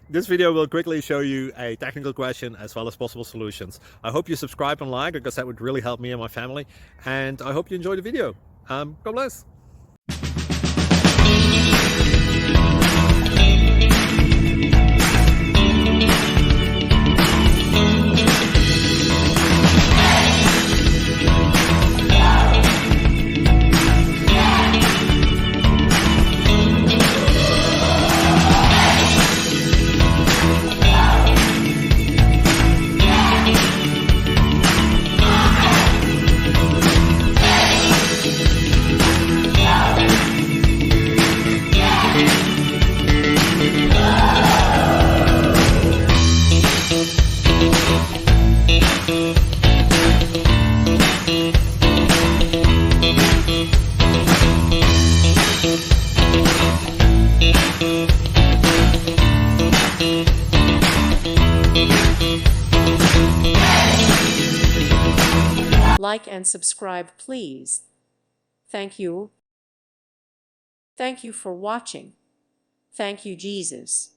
This video will quickly show you a technical question as well as possible solutions. I hope you subscribe and like, because that would really help me and my family. And I hope you enjoy the video. God bless. Like and subscribe, please. Thank you. Thank you for watching. Thank you, Jesus.